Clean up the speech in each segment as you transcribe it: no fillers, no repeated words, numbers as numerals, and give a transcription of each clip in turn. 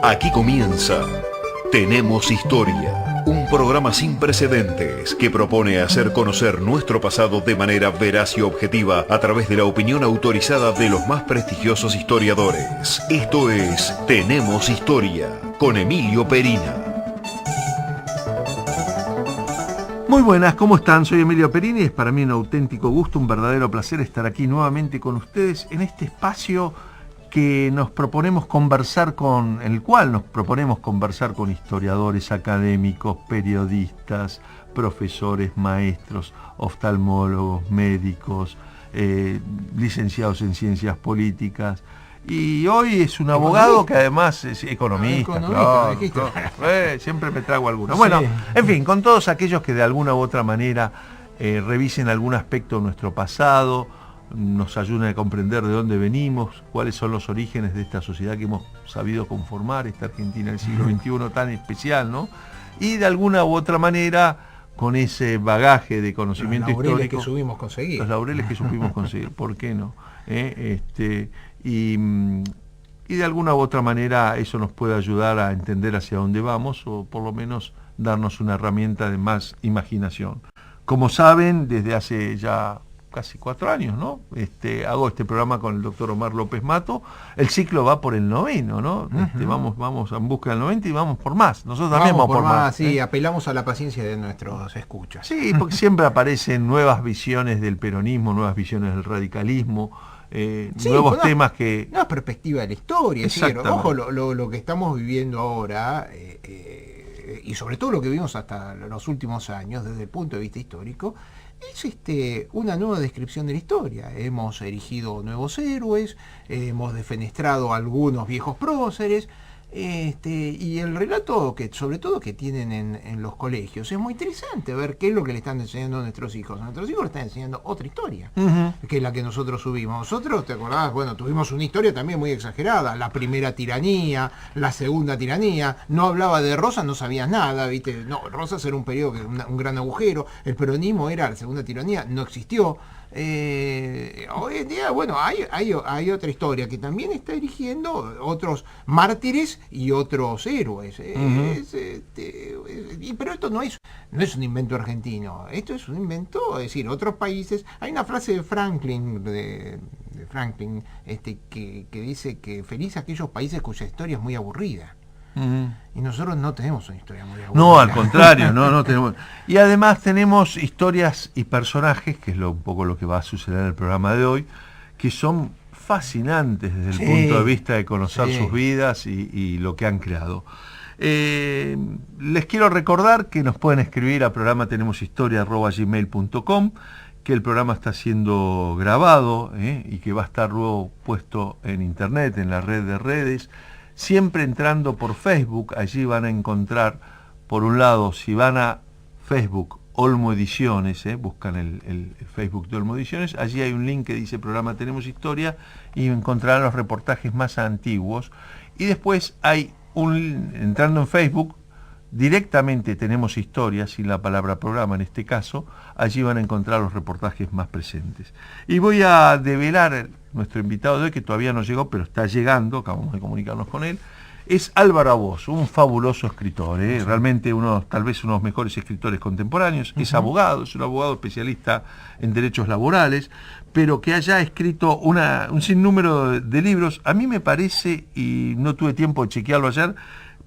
Aquí comienza Tenemos Historia, un programa sin precedentes que propone hacer conocer nuestro pasado de manera veraz y objetiva a través de la opinión autorizada de los más prestigiosos historiadores. Esto es Tenemos Historia, con Emilio Perina. Muy buenas, ¿cómo están? Soy Emilio Perini y es para mí un auténtico gusto, un verdadero placer estar aquí nuevamente con ustedes en este espacio que nos proponemos conversar con, en el cual nos proponemos conversar con historiadores, académicos, periodistas, profesores, maestros, oftalmólogos, médicos, licenciados en ciencias políticas. Y hoy es un abogado que además es economista, claro. Siempre me trago alguno. Bueno, en fin, con todos aquellos que de alguna u otra manera revisen algún aspecto de nuestro pasado, nos ayuden a comprender de dónde venimos, cuáles son los orígenes de esta sociedad que hemos sabido conformar, esta Argentina del siglo XXI tan especial, ¿no? Y de alguna u otra manera, con ese bagaje de conocimiento histórico... Los laureles que supimos conseguir. Los laureles que supimos conseguir, ¿por qué no? Y de alguna u otra manera eso nos puede ayudar a entender hacia dónde vamos, o por lo menos darnos una herramienta de más imaginación. Como saben, desde hace ya casi 4 años, ¿no? Hago este programa con el doctor Omar López Mato. El ciclo va por el 9º, ¿no? Vamos en busca del 90 y vamos por más. Nosotros también vamos por más. Sí, apelamos a la paciencia de nuestros escuchas. Sí, porque siempre aparecen nuevas visiones del peronismo, nuevas visiones del radicalismo, nuevos temas que... Nueva perspectiva de la historia. Es decir, ojo, lo que estamos viviendo ahora, y sobre todo lo que vimos hasta los últimos años, desde el punto de vista histórico, es una nueva descripción de la historia. Hemos erigido nuevos héroes, hemos defenestrado a algunos viejos próceres, y el relato que sobre todo que tienen en los colegios es muy interesante ver qué es lo que le están enseñando a nuestros hijos. A nuestros hijos le están enseñando otra historia, que es la que nosotros subimos. Nosotros, ¿te acordás? Bueno, tuvimos una historia también muy exagerada, la primera tiranía, la segunda tiranía, no hablaba de Rosas, no sabías nada, ¿viste? No, Rosas era un periodo, un gran agujero, el peronismo era la segunda tiranía, no existió. Hoy en día, bueno, hay otra historia que también está erigiendo otros mártires y otros héroes. Pero esto no es un invento argentino, esto es un invento, es decir, otros países. Hay una frase de Franklin, que dice que feliz aquellos países cuya historia es muy aburrida. Y nosotros no tenemos una historia muy aburrida. No, al contrario, no tenemos. Y además tenemos historias y personajes, que es un poco lo que va a suceder en el programa de hoy, que son fascinantes desde el punto de vista de conocer sus vidas y lo que han creado. Les quiero recordar que nos pueden escribir a programa tenemoshistoria@gmail.com, que el programa está siendo grabado y que va a estar luego puesto en internet, en la red de redes. Siempre entrando por Facebook, allí van a encontrar, por un lado, si van a Facebook Olmo Ediciones, buscan el Facebook de Olmo Ediciones, allí hay un link que dice programa Tenemos Historia y encontrarán los reportajes más antiguos. Y después hay entrando en Facebook, directamente Tenemos Historia, sin la palabra programa en este caso, allí van a encontrar los reportajes más presentes. Y voy a develar nuestro invitado de hoy, que todavía no llegó, pero está llegando, acabamos de comunicarnos con él. Es Álvaro Aboz, un fabuloso escritor, realmente tal vez uno de los mejores escritores contemporáneos. Es abogado, es un abogado especialista en derechos laborales, pero que haya escrito un sinnúmero de libros. A mí me parece, y no tuve tiempo de chequearlo ayer,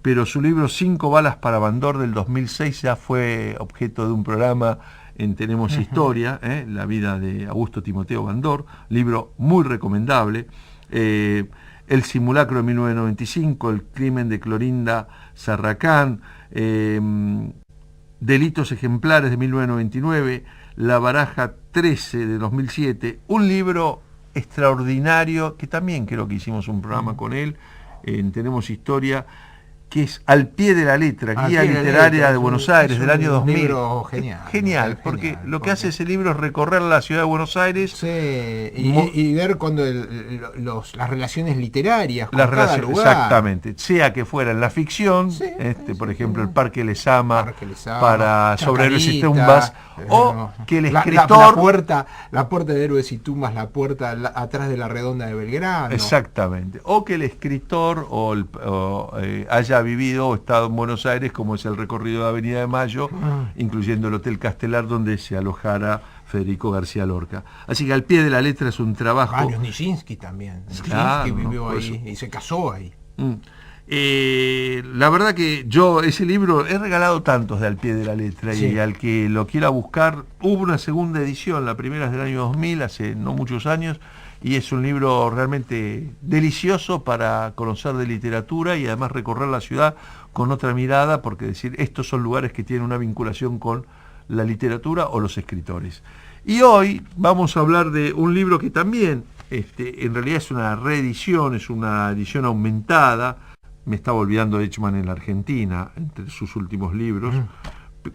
pero su libro 5 balas para Bandor del 2006 ya fue objeto de un programa en Tenemos Historia, la vida de Augusto Timoteo Bandor, libro muy recomendable. El simulacro de 1995, el crimen de Clorinda Sarracán, delitos ejemplares de 1999, La baraja 13 de 2007, un libro extraordinario que también creo que hicimos un programa con él en Tenemos Historia, que es Al pie de la letra, Guía Literaria de Buenos Aires, del año 2000. Un libro genial. Genial, porque lo que hace ese libro es recorrer la ciudad de Buenos Aires. Sí, y ver cuando las relaciones literarias con cada lugar. Exactamente, sea que fuera en la ficción, por ejemplo, el Parque Lezama, para sobre héroes y tumbas, o que el escritor... La puerta de héroes y tumbas, la puerta atrás de la redonda de Belgrano. Exactamente, o que el escritor haya vivido o estado en Buenos Aires, como es el recorrido de Avenida de Mayo, incluyendo el Hotel Castelar donde se alojara Federico García Lorca. Así que Al pie de la letra es un trabajo... Nijinsky también. Claro, vivió ahí y se casó ahí. La verdad que yo ese libro he regalado tantos de Al pie de la letra, y al que lo quiera buscar, hubo una segunda edición, la primera es del año 2000, hace no muchos años, y es un libro realmente delicioso para conocer de literatura y además recorrer la ciudad con otra mirada, porque decir, estos son lugares que tienen una vinculación con la literatura o los escritores. Y hoy vamos a hablar de un libro que también en realidad es una reedición, es una edición aumentada. Me estaba olvidando de Eichmann en la Argentina, entre sus últimos libros,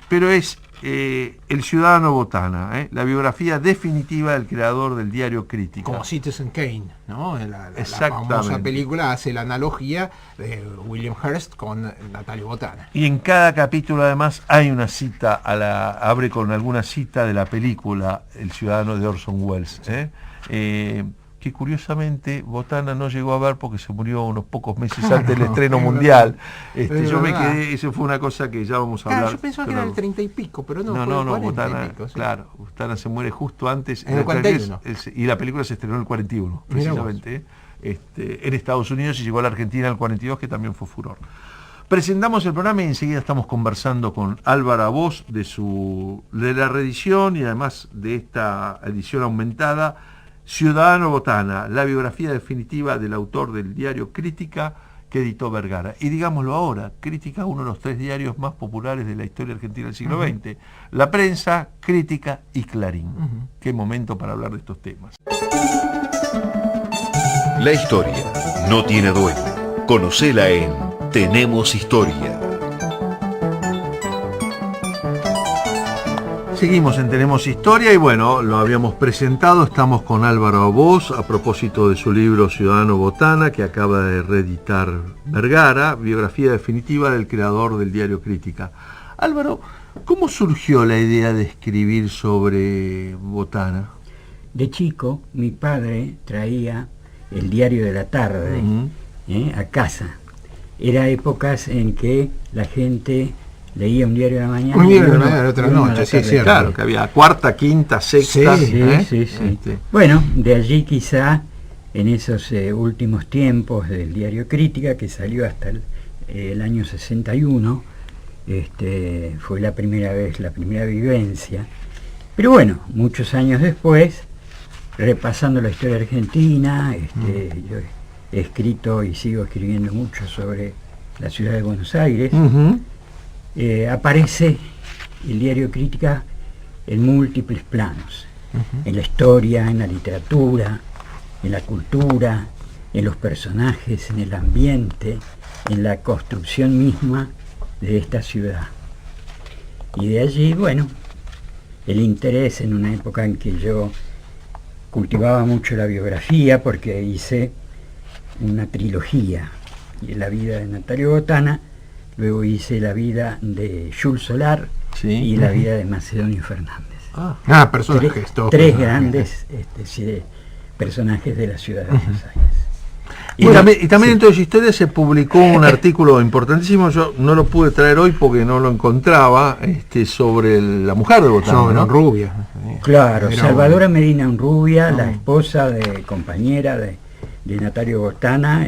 pero es El ciudadano Botana, la biografía definitiva del creador del diario Crítica. Como Citizen Kane, ¿no? La famosa película hace la analogía de William Hearst con Natalio Botana. Y en cada capítulo además hay una cita, abre con alguna cita de la película El ciudadano de Orson Welles. Que curiosamente Botana no llegó a ver porque se murió unos pocos meses antes del estreno mundial. Yo me quedé, eso fue una cosa que ya vamos a hablar. Yo pensaba que era el 30 y pico, pero no, Botana, pico, sí. Claro, Botana se muere justo antes, en el 41. Y la película se estrenó en el 41, precisamente, en Estados Unidos, y llegó a la Argentina en el 42, que también fue furor. Presentamos el programa y enseguida estamos conversando con Álvaro Abós de la reedición y además de esta edición aumentada, Ciudadano Botana, la biografía definitiva del autor del diario Crítica, que editó Vergara. Y digámoslo ahora, Crítica, uno de los 3 diarios más populares de la historia argentina del siglo XX. La Prensa, Crítica y Clarín. Qué momento para hablar de estos temas. La historia no tiene dueño. Conocela en Tenemos Historia. Seguimos en Tenemos Historia y bueno, lo habíamos presentado, estamos con Álvaro Abós a propósito de su libro Ciudadano Botana, que acaba de reeditar Vergara, biografía definitiva del creador del diario Crítica. Álvaro, ¿cómo surgió la idea de escribir sobre Botana? De chico, mi padre traía el diario de la tarde a casa. Era épocas en que la gente leía un diario de la mañana. Un diario de la mañana, otra noche, sí, cierto. Claro, que había cuarta, quinta, sexta. Sí. Bueno, de allí quizá, en esos últimos tiempos del diario Crítica, que salió hasta el año 61, fue la primera vez, la primera vivencia. Pero bueno, muchos años después, repasando la historia argentina, yo he escrito y sigo escribiendo mucho sobre la ciudad de Buenos Aires. Aparece el diario Crítica en múltiples planos, en la historia, en la literatura, en la cultura, en los personajes, en el ambiente, en la construcción misma de esta ciudad. Y de allí, bueno, el interés en una época en que yo cultivaba mucho la biografía, porque hice una trilogía, la vida de Natalio Botana, luego hice la vida de Jules Solar y la vida de Macedonio Fernández. Personajes. Tres grandes personajes de la ciudad de Buenos Aires. Y también en toda esa historia se publicó un artículo importantísimo, yo no lo pude traer hoy porque no lo encontraba, sobre la mujer de Botana. Sobre Honrubia. Claro, Salvadora Medina Honrubia, la esposa compañera de Natalio Botana,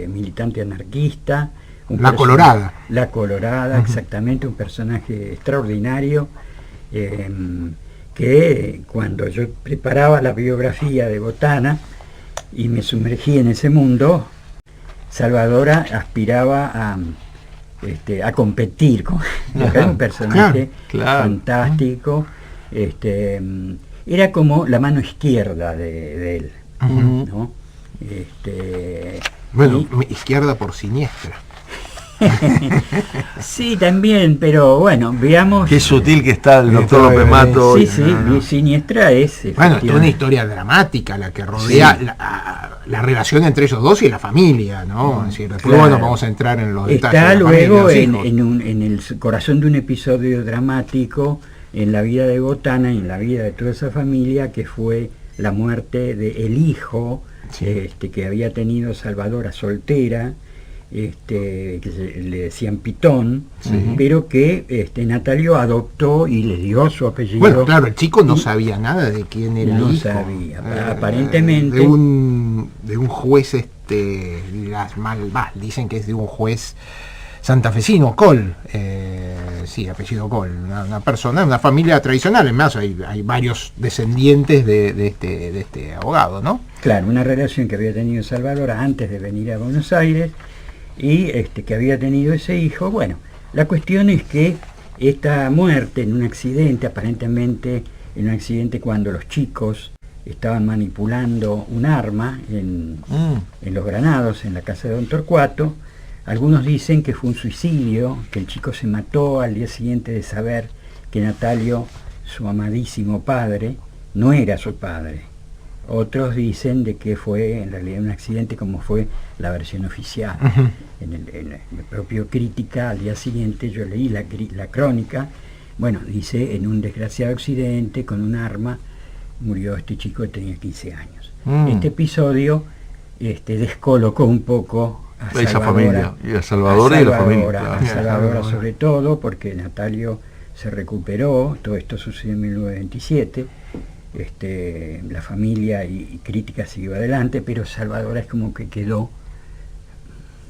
militante anarquista. La Colorada. La Colorada, exactamente, un personaje extraordinario, que cuando yo preparaba la biografía de Botana y me sumergí en ese mundo, Salvadora aspiraba a competir con un personaje fantástico. Era como la mano izquierda de él, ¿no? Bueno, izquierda por siniestra. Sí, también, pero bueno, veamos. Qué sutil que está el doctor López Mato. Sí, Siniestra es. Bueno, toda una historia dramática la que rodea la relación entre ellos dos y la familia, ¿no? Es decir, después, bueno, vamos a entrar en los detalles. Está luego en el corazón de un episodio dramático en la vida de Botana y en la vida de toda esa familia, que fue la muerte del hijo que había tenido Salvadora soltera, que le decían Pitón, pero que Natalio adoptó y le dio su apellido. Bueno, claro, el chico no sabía nada de quién era no hijo. Sabía, aparentemente. De un juez, dicen que es de un juez santafesino, Col, apellido Col, una persona, una familia tradicional, en más hay varios descendientes de este abogado, ¿no? Claro, una relación que había tenido Salvadora antes de venir a Buenos Aires y que había tenido ese hijo. Bueno, la cuestión es que esta muerte en un accidente, aparentemente en un accidente cuando los chicos estaban manipulando un arma en los Granados, en la casa de Don Torcuato. Algunos dicen que fue un suicidio, que el chico se mató al día siguiente de saber que Natalio, su amadísimo padre, no era su padre. Otros dicen de que fue en realidad un accidente, como fue la versión oficial. En el propio Crítica, al día siguiente, yo leí la crónica, bueno, dice, en un desgraciado accidente con un arma murió este chico que tenía 15 años. Este episodio descolocó un poco a esa familia, y a Salvadora y la familia. Claro. A Salvadora sobre todo, porque Natalio se recuperó, todo esto sucedió en 1927, la familia y Crítica siguió adelante, pero Salvadora es como que quedó,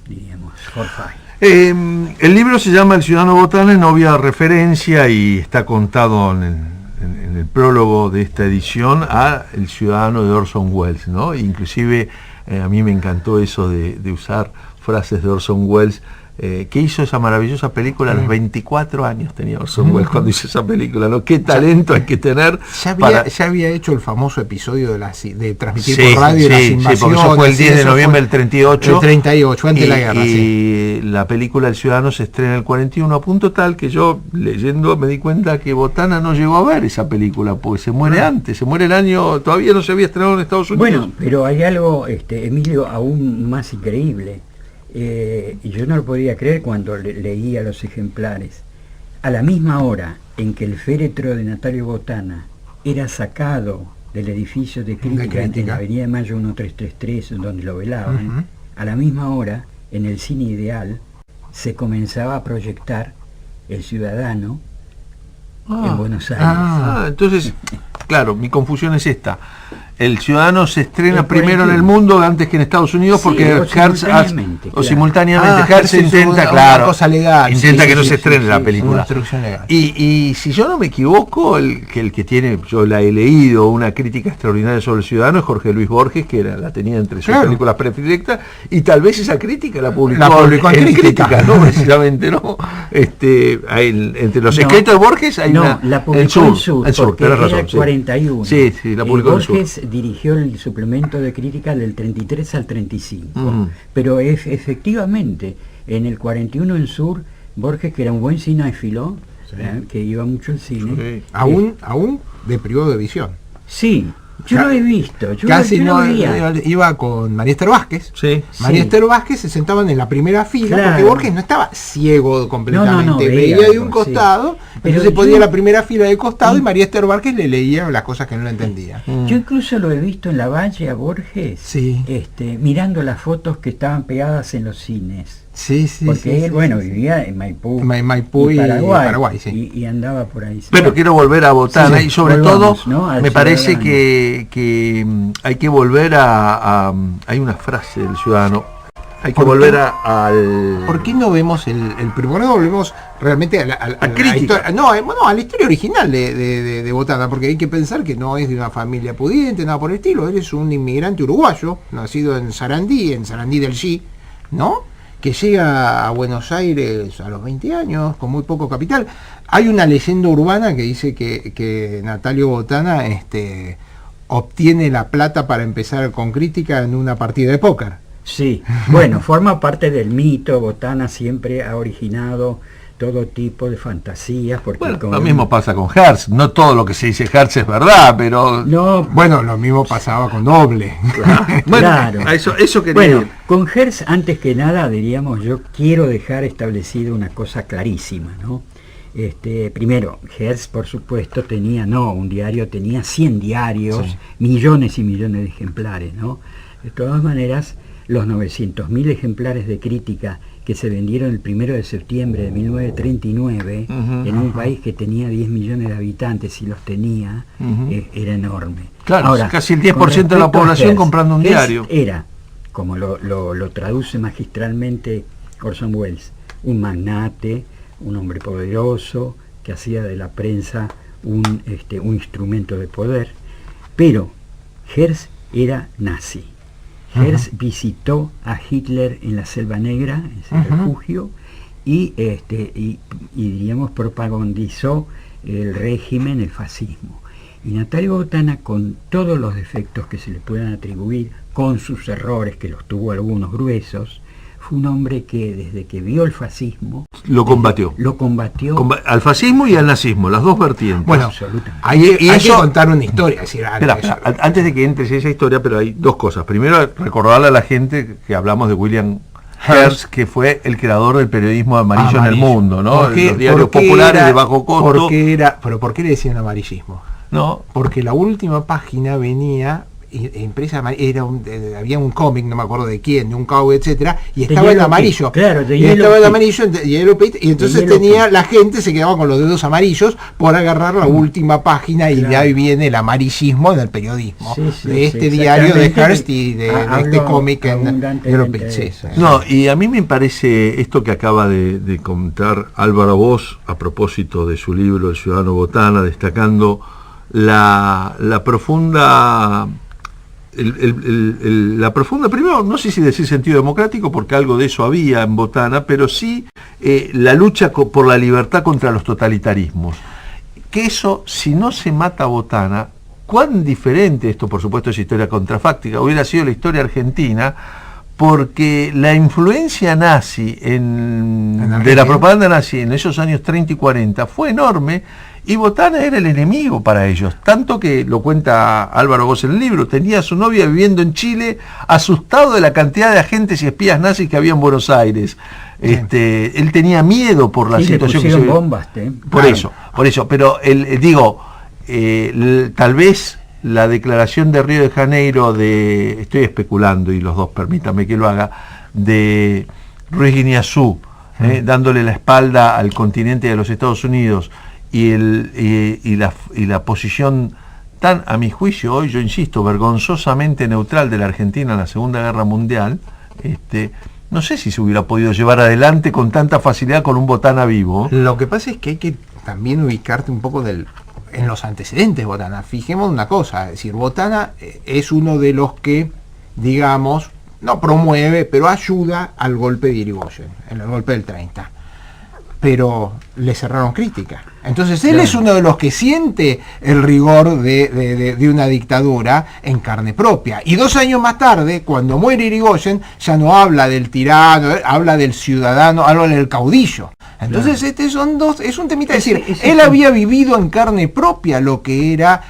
diríamos, forfait. El libro se llama El ciudadano Botana, en obvia referencia, y está contado en el prólogo de esta edición a El ciudadano de Orson Welles, ¿no? Inclusive a mí me encantó eso de usar frases de Orson Welles, que hizo esa maravillosa película a los 24 años tenía Orson Welles cuando hizo esa película, ¿no? Qué talento hay que tener. Ya había hecho el famoso episodio de transmitir por radio las invasiones. Sí, porque eso fue el 10 de noviembre del 38. El 38, antes de la guerra, y la película El ciudadano se estrena en el 41, a punto tal que yo, leyendo, me di cuenta que Botana no llegó a ver esa película, porque se muere antes, se muere el año, todavía no se había estrenado en Estados Unidos. Bueno, pero hay algo, Emilio, aún más increíble. Y yo no lo podía creer cuando leía los ejemplares. A la misma hora en que el féretro de Natalio Botana era sacado del edificio de Crítica en la Avenida de Mayo 1333, donde lo velaban, a la misma hora, en el Cine Ideal, se comenzaba a proyectar El ciudadano en Buenos Aires. Entonces, claro, mi confusión es esta. El ciudadano se estrena primero en el mundo antes que en Estados Unidos, porque simultáneamente Hertz intenta, claro, intenta que no se estrene la película. Y si yo no me equivoco, el que tiene, yo la he leído, una crítica extraordinaria sobre El ciudadano, es Jorge Luis Borges, que la tenía entre sus películas predilectas, y tal vez esa crítica la publicó en Crítica, ¿no? Precisamente, ¿no? Entre los escritos de Borges hay la publicó el Sur, tenés razón, era 41. Sí, la publicó el Sur. Borges dirigió el suplemento de Crítica del 33 al 35, pero efectivamente en el 41 en Sur, Borges, que era un buen cinéfilo, que iba mucho al cine, aún de privado de visión. Sí, yo lo he visto. Casi iba con María Esther Vázquez. María Esther Vázquez se sentaban en la primera fila, porque Borges no estaba ciego completamente, veía de un costado, pero se ponía la primera fila de costado y María Esther Vázquez le leía las cosas que no le entendía. Yo incluso lo he visto en la Valle a Borges, mirando las fotos que estaban pegadas en los cines. Porque él, vivía en Maipú y Paraguay, y andaba por ahí. Pero quiero volver a Botana, y sobre todo, ¿no? Me parece que hay que volver hay una frase del ciudadano, hay que volver al... ¿Por qué no vemos el primero? No volvemos realmente a la historia, a la historia original de Botana, porque hay que pensar que no es de una familia pudiente, nada por el estilo. Él es un inmigrante uruguayo, nacido en Sarandí del G, ¿no? Que llega a Buenos Aires a los 20 años, con muy poco capital. Hay una leyenda urbana que dice que Natalio Botana obtiene la plata para empezar con Crítica en una partida de póker. Sí, bueno, forma parte del mito. Botana siempre ha originado todo tipo de fantasías, porque bueno, lo mismo pasa con Hertz. No todo lo que se dice Hertz es verdad, pero no, bueno, lo mismo pasaba con Noble. bueno, claro. Eso quería. Bueno, con Hertz, antes que nada, diríamos, yo quiero dejar establecido una cosa clarísima, ¿no? Primero, Hertz, por supuesto, tenía un diario, tenía 100 diarios, sí, millones y millones de ejemplares, ¿no? De todas maneras, los 900.000 ejemplares de crítica que se vendieron el 1 de septiembre de 1939, en un país que tenía 10 millones de habitantes, y los tenía, era enorme. Claro, ahora, casi el 10% de la población Hertz, comprando un diario. Era, como lo traduce magistralmente Orson Welles, un magnate, un hombre poderoso, que hacía de la prensa un instrumento de poder, pero Hertz era nazi. Hertz visitó a Hitler en la Selva Negra, en ese refugio, y diríamos, propagandizó el régimen, el fascismo. Y Natalio Botana, con todos los defectos que se le puedan atribuir, con sus errores, que los tuvo algunos gruesos, fue un hombre que desde que vio el fascismo lo combatió. Al fascismo y al nazismo, las dos vertientes. Bueno, hay que contar una historia. Espera, antes de que entres en esa historia, pero hay dos cosas. Primero, recordarle a la gente que hablamos de William Hertz, que fue el creador del periodismo amarillo en el mundo, ¿no? Los diarios populares de bajo costo. ¿Pero por qué le decían amarillismo? No, porque la última página venía empresa, había un cómic, no me acuerdo de quién, de un cowboy, etcétera, y estaba el amarillo. Claro, estaba el amarillo, y entonces la gente se quedaba con los dedos amarillos por agarrar la última página, y de ahí viene el amarillismo en el periodismo, de diario de Hearst y de este cómic en Europe. No, y a mí me parece esto que acaba de contar Álvaro Bosch a propósito de su libro El Ciudadano Botana, destacando la profunda primero, no sé si decir sentido democrático, porque algo de eso había en Botana, pero sí la lucha por la libertad contra los totalitarismos. Que eso, si no se mata a Botana, cuán diferente, esto por supuesto es historia contrafáctica, hubiera sido la historia argentina, porque la influencia nazi de la propaganda nazi en esos años 30 y 40 fue enorme, y Botana era el enemigo para ellos, tanto que, lo cuenta Álvaro Bosch en el libro, tenía a su novia viviendo en Chile, asustado de la cantidad de agentes y espías nazis que había en Buenos Aires. Él tenía miedo por la situación que se vivía. Bombas, por eso, pero tal vez la declaración de Río de Janeiro estoy especulando, y los dos permítame que lo haga, de Ruiz Guiñazú, dándole la espalda al continente de los Estados Unidos, y la posición tan, a mi juicio, hoy yo insisto, vergonzosamente neutral de la Argentina en la Segunda Guerra Mundial, no sé si se hubiera podido llevar adelante con tanta facilidad con un Botana vivo. Lo que pasa es que hay que también ubicarte un poco en los antecedentes de Botana. Fijemos una cosa, es decir, Botana es uno de los que, digamos, no promueve, pero ayuda al golpe de Irigoyen, en el golpe del 30. Pero le cerraron crítica. Entonces él es uno de los que siente el rigor de una dictadura en carne propia. Y 2 años más tarde, cuando muere Irigoyen, ya no habla del tirano, habla del ciudadano, habla del caudillo. Entonces es un temita, es decir, él había vivido en carne propia lo que era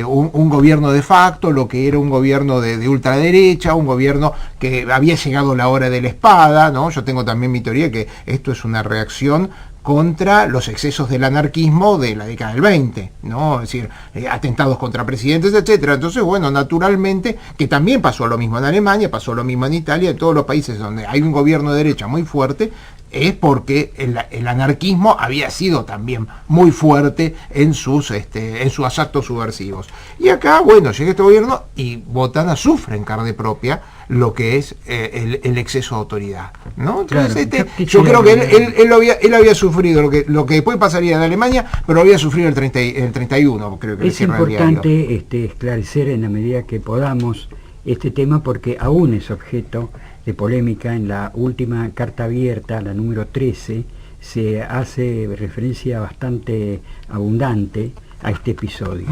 un gobierno de facto, lo que era un gobierno de ultraderecha, un gobierno que había llegado la hora de la espada, ¿no? Yo tengo también mi teoría que esto es una reacción contra los excesos del anarquismo de la década del 20, ¿no? Es decir, atentados contra presidentes, etcétera. Entonces, bueno, naturalmente, que también pasó lo mismo en Alemania, pasó lo mismo en Italia, en todos los países donde hay un gobierno de derecha muy fuerte, es porque el anarquismo había sido también muy fuerte en sus actos subversivos. Y acá, bueno, llega este gobierno y Botana sufre en carne propia lo que es el exceso de autoridad, ¿no? Entonces, yo creo que él había sufrido lo que después pasaría en Alemania, pero había sufrido el 31, creo que es importante esclarecer en la medida que podamos este tema, porque aún es objeto de polémica. En la última carta abierta, la número 13, se hace referencia bastante abundante a este episodio.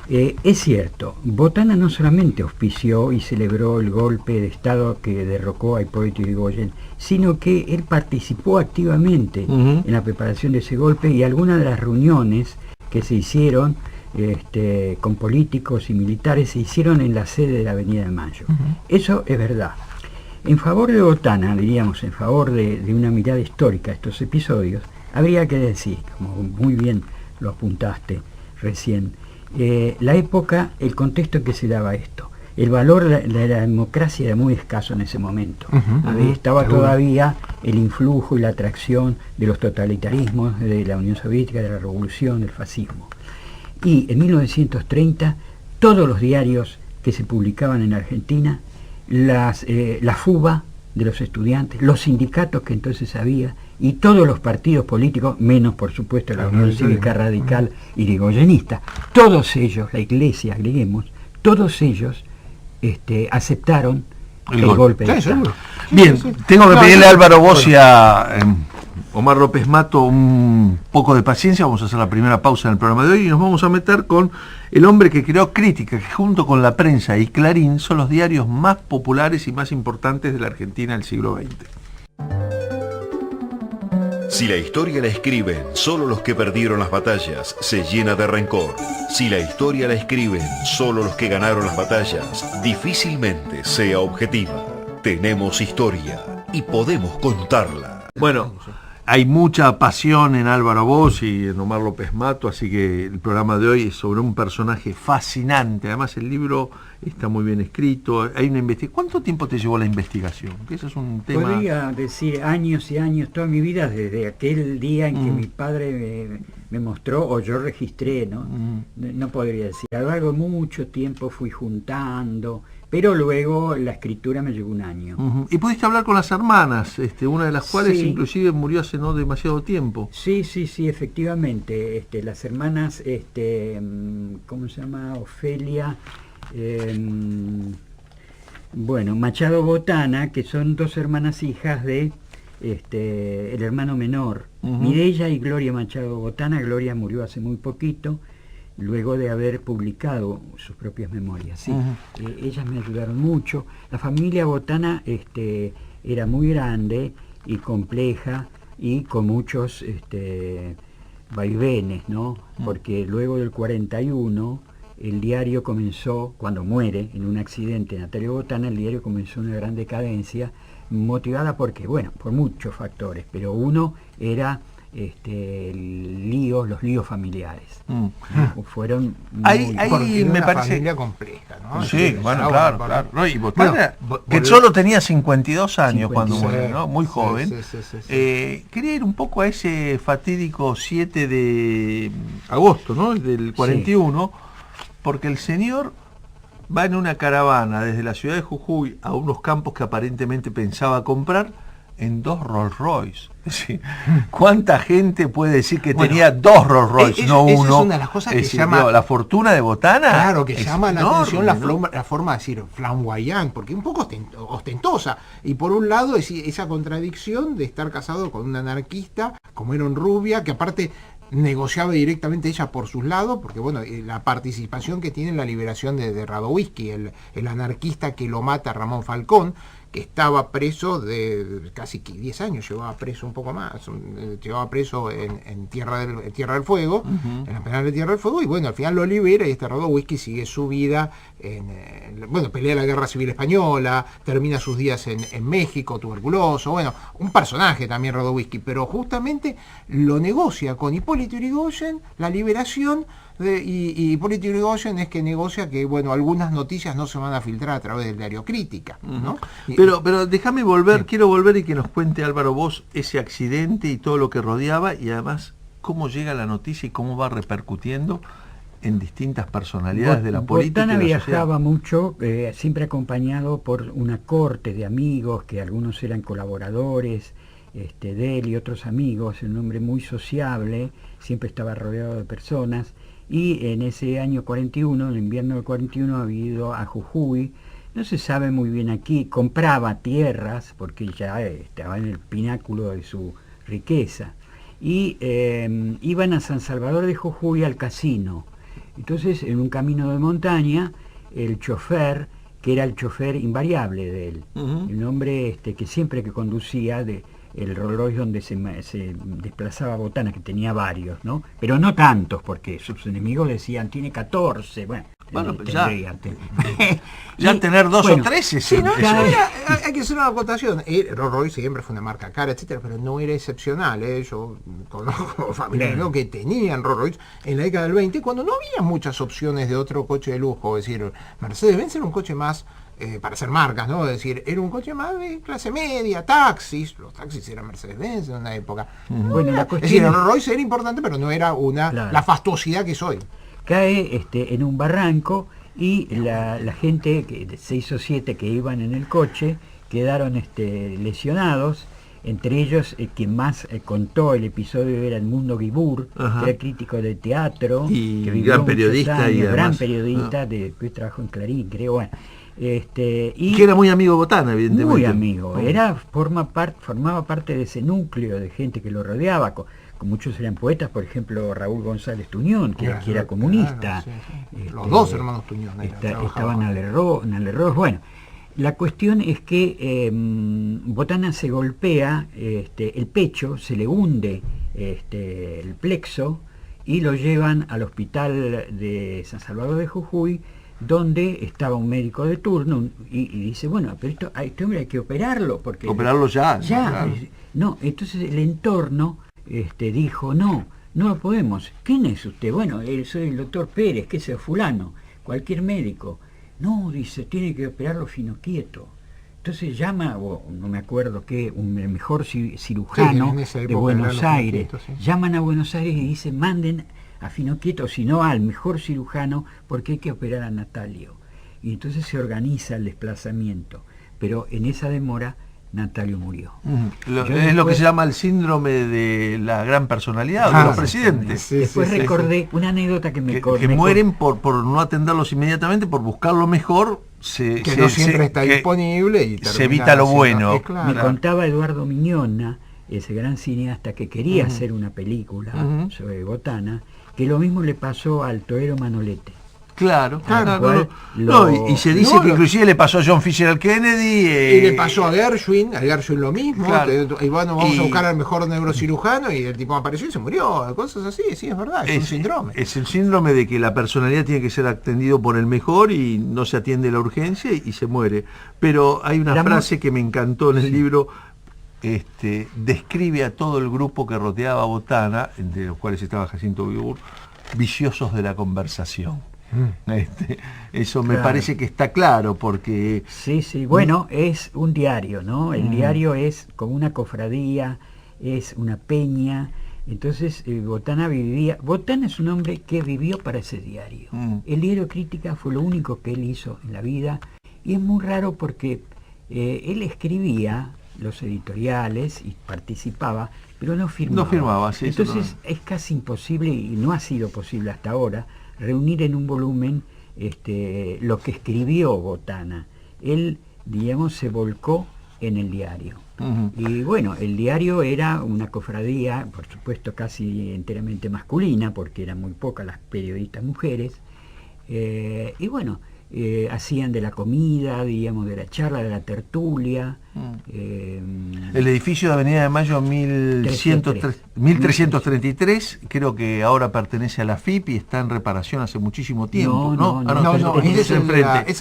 Es cierto, Botana no solamente auspició y celebró el golpe de Estado que derrocó a Hipólito Yrigoyen, sino que él participó activamente en la preparación de ese golpe, y algunas de las reuniones que se hicieron con políticos y militares se hicieron en la sede de la Avenida de Mayo. Eso es verdad. En favor de Botana, diríamos, en favor de una mirada histórica a estos episodios, habría que decir, como muy bien lo apuntaste recién, la época, el contexto en que se daba esto. El valor de la democracia era muy escaso en ese momento. Estaba todavía el influjo y la atracción de los totalitarismos, de la Unión Soviética, de la Revolución, del fascismo. Y en 1930, todos los diarios que se publicaban en Argentina, la fuga de los estudiantes, los sindicatos que entonces había, y todos los partidos políticos, menos por supuesto la Unión Cívica Radical Irigoyenista, todos ellos, la Iglesia, agreguemos, todos ellos aceptaron el golpe de Estado. Bien, tengo que pedirle a Álvaro Bosch y a Omar López Mato un poco de paciencia. Vamos a hacer la primera pausa en el programa de hoy y nos vamos a meter con el hombre que creó Crítica, que junto con La Prensa y Clarín son los diarios más populares y más importantes de la Argentina del siglo XX. Si la historia la escriben solo los que perdieron las batallas, se llena de rencor. Si la historia la escriben solo los que ganaron las batallas, difícilmente sea objetiva. Tenemos historia y podemos contarla. Bueno, hay mucha pasión en Álvaro Bosch y en Omar López Mato, así que el programa de hoy es sobre un personaje fascinante. Además el libro está muy bien escrito, hay una investigación. ¿Cuánto tiempo te llevó la investigación? Que eso es un tema... Podría decir años y años, toda mi vida, desde aquel día en que mi padre me mostró, o yo registré, ¿no? No podría decir. A lo largo de mucho tiempo fui juntando, pero luego la escritura me llevó un año. Y pudiste hablar con las hermanas, una de las cuales Sí. inclusive murió hace no demasiado tiempo. Sí, efectivamente. Las hermanas, ¿cómo se llama? Ofelia, Machado Botana, que son dos hermanas hijas de el hermano menor, Mireya y Gloria Machado Botana. Gloria murió hace muy poquito, luego de haber publicado sus propias memorias. Sí. Ellas me ayudaron mucho. La familia Botana era muy grande y compleja y con muchos vaivenes, ¿no? Porque luego del 41 el diario comenzó, cuando muere en un accidente Natalio Botana, el diario comenzó una gran decadencia, motivada porque, por muchos factores, pero uno era los líos familiares. Fueron Ahí me una parece familia compleja, ¿no? Sí, claro. No, y Botana, que solo tenía 52 años cuando muere, ¿no? Muy joven. Sí. Quería ir un poco a ese fatídico 7 de agosto, ¿no? Del 41, porque el señor va en una caravana desde la ciudad de Jujuy a unos campos que aparentemente pensaba comprar en 2 Rolls Royce. Sí. ¿Cuánta gente puede decir que tenía 2 Rolls Royce, no uno? Es una de las cosas que llama... La fortuna de Botana. Claro, que llama la atención ¿no? la forma de decir flamboyant, porque un poco ostentosa. Y por un lado esa contradicción de estar casado con un anarquista como Eron Rubia, que aparte negociaba directamente ella por sus lados, porque la participación que tiene en la liberación de Radowisky, el anarquista que lo mata Ramón Falcón, que estaba preso de casi 10 años, llevaba preso un poco más, llevaba preso en Tierra del Fuego, en la penal de Tierra del Fuego, y al final lo libera, y Radowisky sigue su vida, pelea la Guerra Civil Española, termina sus días en México, tuberculoso, un personaje también Radowisky, pero justamente lo negocia con Hipólito Yrigoyen, la liberación, y Hipólito Yrigoyen es que negocia que algunas noticias no se van a filtrar a través del diario Crítica, ¿no? Pero déjame volver, quiero volver y que nos cuente Álvaro Bosch ese accidente y todo lo que rodeaba, y además cómo llega la noticia y cómo va repercutiendo en distintas personalidades de la política. Botana y la viajaba mucho, siempre acompañado por una corte de amigos, que algunos eran colaboradores de él y otros amigos. Un hombre muy sociable, siempre estaba rodeado de personas. Y en ese año 41, el invierno del 41, había ido a Jujuy, no se sabe muy bien aquí, compraba tierras, porque ya estaba en el pináculo de su riqueza, y iban a San Salvador de Jujuy al casino. Entonces, en un camino de montaña, el chofer, que era el chofer invariable de él, un hombre que siempre que conducía el Rolls Royce donde se desplazaba Botana, que tenía varios, ¿no? Pero no tantos, porque sus enemigos decían, tiene 14, bueno, pues ya tener 2 o 3 es... Sí, hay que hacer una acotación. Rolls Royce siempre fue una marca cara, etcétera, pero no era excepcional. Yo conozco familiares que tenían Rolls Royce en la década del 20, cuando no había muchas opciones de otro coche de lujo. Es decir, Mercedes-Benz era un coche más, para hacer marcas, ¿no? Es decir, era un coche más de clase media, taxis. Los taxis eran Mercedes-Benz en una época. Bueno, la cuestión es decir, el Rolls Royce era importante, pero no era la fastuosidad que es hoy. Cae en un barranco y la gente, de 6 o 7 que iban en el coche, quedaron lesionados. Entre ellos, quien más contó el episodio era el Mundo Guibur, que era crítico de teatro, y que vivió gran periodista, años, y además, gran periodista, después trabajó en Clarín, creo. Bueno, y que era muy amigo de Botana, evidentemente. Muy amigo, formaba parte de ese núcleo de gente que lo rodeaba. Con muchos eran poetas, por ejemplo Raúl González Tuñón, que era comunista. Claro, sí. Los dos hermanos Tuñón estaban en Alerroz. Bueno, la cuestión es que Botana se golpea el pecho, se le hunde el plexo y lo llevan al hospital de San Salvador de Jujuy, donde estaba un médico de turno y dice, bueno, pero este hombre hay que operarlo. Porque operarlo ya. Claro. No, entonces el entorno dijo, no lo podemos. ¿Quién es usted? Bueno, soy el doctor Pérez, que es el fulano, cualquier médico. No, dice, tiene que operarlo fino quieto. Entonces llama, no me acuerdo qué, el mejor cirujano de Buenos Aires. Quieto, sí. Llaman a Buenos Aires y dicen, manden a fino quieto, sino al mejor cirujano, porque hay que operar a Natalio. Y entonces se organiza el desplazamiento. Pero en esa demora Natalio murió. Es lo que se llama el síndrome de la gran personalidad de los presidentes. Sí, después recordé una anécdota que que mueren por no atenderlos inmediatamente, por buscar lo mejor. Que no siempre está disponible y se evita lo bueno. Me contaba Eduardo Miñona, ese gran cineasta que quería hacer una película sobre Botana, que lo mismo le pasó al torero Manolete. Claro. Y se dice que inclusive le pasó a John Fisher Kennedy. Y le pasó a Gershwin lo mismo. Claro. Y bueno, vamos a buscar al mejor neurocirujano y el tipo apareció y se murió. Cosas así, sí, es verdad, es un síndrome. Es el síndrome de que la personalidad tiene que ser atendido por el mejor y no se atiende la urgencia y se muere. Pero hay una frase que me encantó en el libro. Describe a todo el grupo que rodeaba a Botana, entre los cuales estaba Jacinto Guibur, viciosos de la conversación. Eso me parece que está claro, porque... Sí, bueno, es un diario, ¿no? El diario es como una cofradía, es una peña. Entonces Botana es un hombre que vivió para ese diario. El diario Crítica fue lo único que él hizo en la vida, y es muy raro porque él escribía los editoriales y participaba, pero no firmaba. No firmaba, sí. Entonces es casi imposible, y no ha sido posible hasta ahora, reunir en un volumen lo que escribió Botana. Él, digamos, se volcó en el diario. Y bueno, el diario era una cofradía, por supuesto casi enteramente masculina, porque eran muy pocas las periodistas mujeres, y bueno, hacían de la comida, digamos, de la charla, de la tertulia. El edificio de Avenida de Mayo 1333, creo que ahora pertenece a la FIP y está en reparación hace muchísimo tiempo. No, ese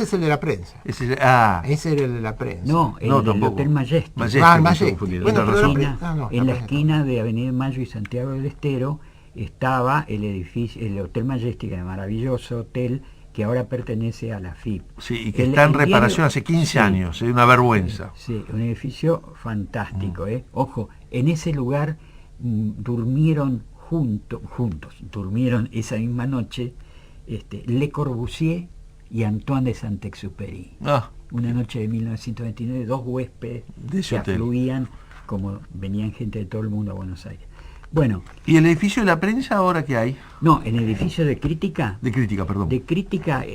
es el de la prensa. Ese era el de la prensa. No, el Hotel Majestic. En la esquina de Avenida de Mayo y Santiago del Estero estaba el edificio, el Hotel Majestic, el maravilloso hotel que ahora pertenece a la FIP. Sí, y que está en reparación hace 15 años, es una vergüenza. Sí, un edificio fantástico. Ojo, en ese lugar durmieron durmieron esa misma noche Le Corbusier y Antoine de Saint-Exupéry. Una noche de 1929, 2 huéspedes que afluían, como venían gente de todo el mundo a Buenos Aires. Bueno. ¿Y el edificio de la prensa ahora qué hay? No, en el edificio de Crítica. De Crítica, perdón. De Crítica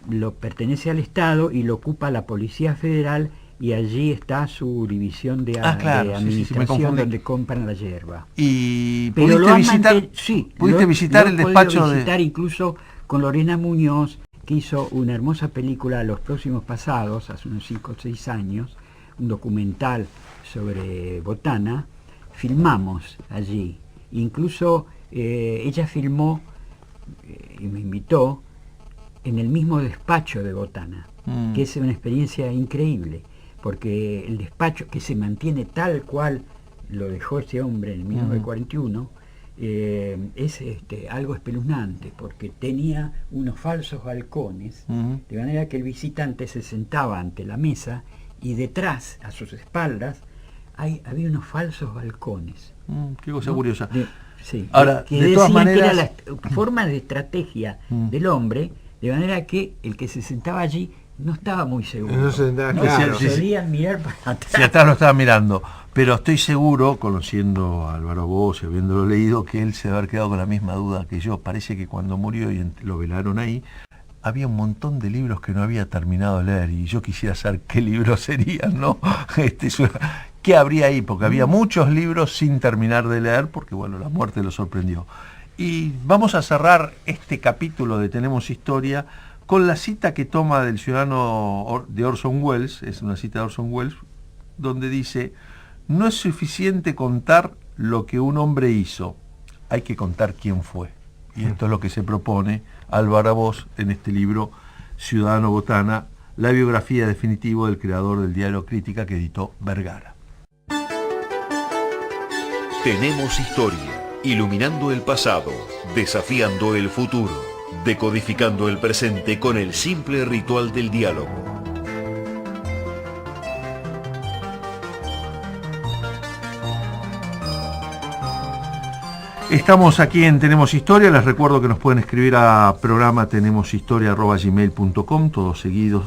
lo pertenece al Estado y lo ocupa la Policía Federal y allí está su división de, claro, de sí, administración donde compran la hierba. ¿Y pero pudiste visitar, sí, pudiste visitar el despacho visitar incluso con Lorena Muñoz, que hizo una hermosa película Los Próximos Pasados, hace unos 5 o 6 años, un documental sobre Botana. Filmamos allí, incluso ella filmó y me invitó en el mismo despacho de Botana, que es una experiencia increíble, porque el despacho, que se mantiene tal cual lo dejó ese hombre en 1941, es algo espeluznante, porque tenía unos falsos balcones, de manera que el visitante se sentaba ante la mesa y detrás, a sus espaldas, había unos falsos balcones. Qué cosa curiosa. Sí, ahora, que de todas maneras, que era la forma de estrategia del hombre, de manera que el que se sentaba allí no estaba muy seguro. No se sentaba, claro. Solían mirar para atrás. Si atrás lo estaba mirando. Pero estoy seguro, conociendo a Álvaro Bosch y habiéndolo leído, que él se debe haber quedado con la misma duda que yo. Parece que cuando murió y lo velaron ahí, había un montón de libros que no había terminado de leer, y yo quisiera saber qué libros serían, ¿no? ¿Qué habría ahí? Porque había muchos libros sin terminar de leer, porque bueno, la muerte lo sorprendió. Y vamos a cerrar este capítulo de Tenemos Historia con la cita que toma del ciudadano de Orson Welles, es una cita de Orson Welles, donde dice: no es suficiente contar lo que un hombre hizo, hay que contar quién fue. Y esto es lo que se propone Álvaro Bosch en este libro Ciudadano Botana, la biografía definitiva del creador del diario Crítica, que editó Vergara. Tenemos Historia, iluminando el pasado, desafiando el futuro, decodificando el presente con el simple ritual del diálogo. Estamos aquí en Tenemos Historia. Les recuerdo que nos pueden escribir a programa tenemoshistoria@gmail.com, todos seguidos,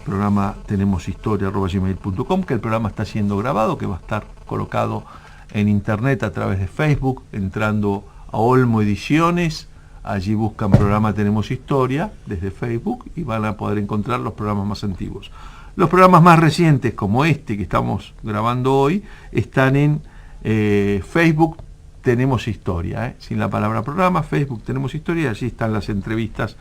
programa tenemoshistoria@gmail.com, que el programa está siendo grabado, que va a estar colocado en internet a través de Facebook, entrando a Olmo Ediciones, allí buscan programa Tenemos Historia desde Facebook y van a poder encontrar los programas más antiguos. Los programas más recientes, como este que estamos grabando hoy, están en Facebook Tenemos Historia, sin la palabra programa, Facebook Tenemos Historia, y allí están las entrevistas